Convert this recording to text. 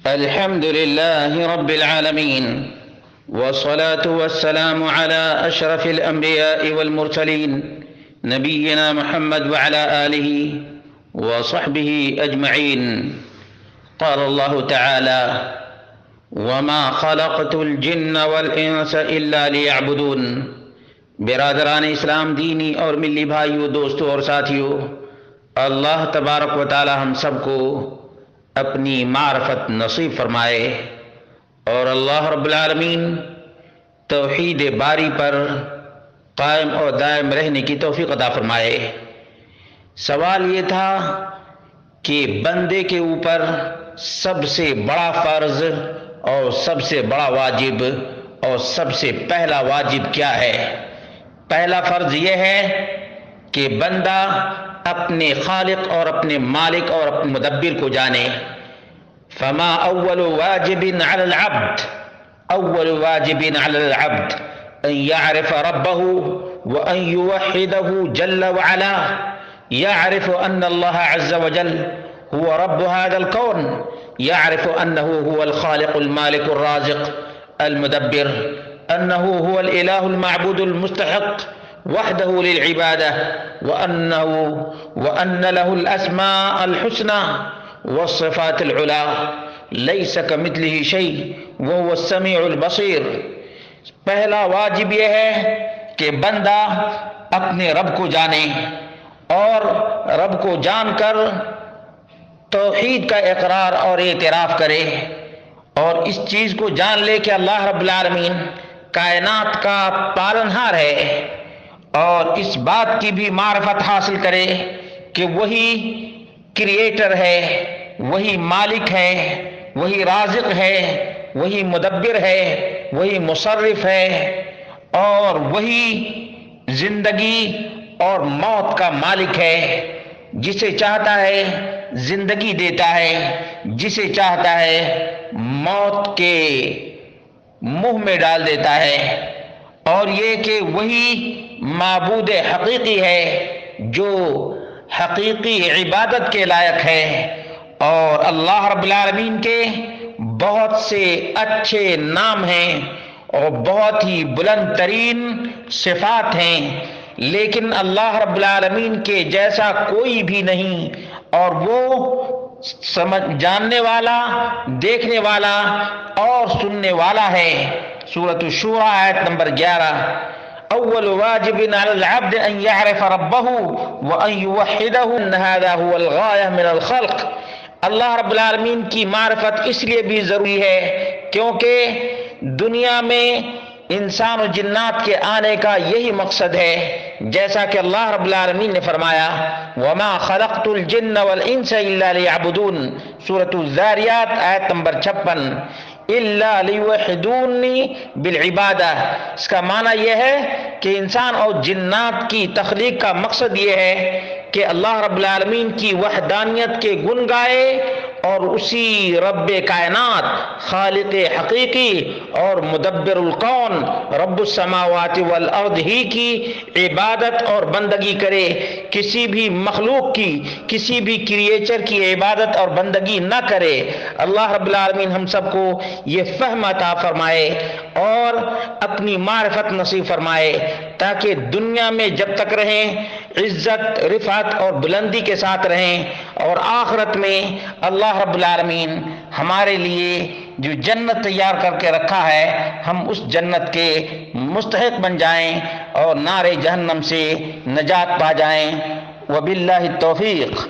الحمد لله رب العالمين، والصلاة والسلام على أشرف الأنبياء والمرسلين نبينا محمد وعلى آله وصحبه أجمعين. قال الله تعالى: وما خلقت الجن والإنس إلا ليعبدون۔ برادران اسلام، دینی اور ملی بھائیوں، دوستوں اور ساتھیوں، اللہ تبارک و تعالی ہم سب کو اپنی معرفت نصیب فرمائے اور اللہ رب العالمین توحید باری پر قائم اور دائم رہنے کی توفیق عطا فرمائے۔ سوال یہ تھا کہ بندے کے اوپر سب سے بڑا فرض اور سب سے بڑا واجب اور سب سے پہلا واجب کیا ہے؟ پہلا فرض یہ ہے کہ بندہ اپنے خالق اور اپنے مالک اور اپنے مدبر کو جانے۔ فما اول واجب على العبد اول واجب على العبد ان يعرف ربه وان يوحده جل وعلا، يعرف ان الله عز وجل هو رب هذا الكون، يعرف انه هو الخالق المالك الرازق المدبر، انه هو الاله المعبود المستحق وحده للعبادة، وأن له الأسماء الحسنى والصفات العلى، ليس كمثله شيء وهو السميع البصير۔ پہلا واجب یہ ہے کہ بندہ اپنے رب کو جانے اور رب کو جان کر توحید کا اقرار اور اعتراف کرے، اور اس چیز کو جان لے کہ اللہ رب العالمین کائنات کا پالنہار ہے، اور اس بات کی بھی معرفت حاصل کرے کہ وہی کریٹر ہے، وہی مالک ہے، وہی رازق ہے، وہی مدبر ہے، وہی مصرف ہے، اور وہی زندگی اور موت کا مالک ہے۔ جسے چاہتا ہے زندگی دیتا ہے، جسے چاہتا ہے موت کے منہ میں ڈال دیتا ہے، اور یہ کہ وہی معبود حقیقی ہے جو حقیقی عبادت کے لائق ہے۔ اور اللہ رب العالمین کے بہت سے اچھے نام ہیں اور بہت ہی بلند ترین صفات ہیں، لیکن اللہ رب العالمین کے جیسا کوئی بھی نہیں، اور وہ جاننے والا، دیکھنے والا اور سننے والا ہے۔ سورۃ الشورى آیت نمبر 11۔ اول واجب على العبد ان يعرف ربه وان يوحده ان هذا هو الغاية من الخلق۔ اللہ رب العالمین کی معرفت اس لیے بھی ضروری ہے کیونکہ دنیا میں انسان و جنات کے آنے کا یہی مقصد ہے، جیسا کہ اللہ رب العالمین نے فرمایا: وما خلقت الجن والانس الا ليعبدون، سورۃ الذاریات آیت نمبر 56۔ الا لیوحدونی بالعبادہ، اس کا معنی یہ ہے کہ انسان اور جنات کی تخلیق کا مقصد یہ ہے کہ اللہ رب العالمین کی وحدانیت کے گن گائے اور اسی رب کائنات، خالق حقیقی اور مدبر الکون، رب السماوات والارض ہی کی عبادت اور بندگی کرے، کسی بھی مخلوق کی، کسی بھی کریچر کی عبادت اور بندگی نہ کرے۔ اللہ رب العالمین ہم سب کو یہ فہم عطا فرمائے اور اپنی معرفت نصیب فرمائے، تاکہ دنیا میں جب تک رہیں عزت، رفعت اور بلندی کے ساتھ رہیں، اور آخرت میں اللہ رب العالمین ہمارے لیے جو جنت تیار کر کے رکھا ہے، ہم اس جنت کے مستحق بن جائیں اور نار جہنم سے نجات پا جائیں۔ وباللہ التوفیق۔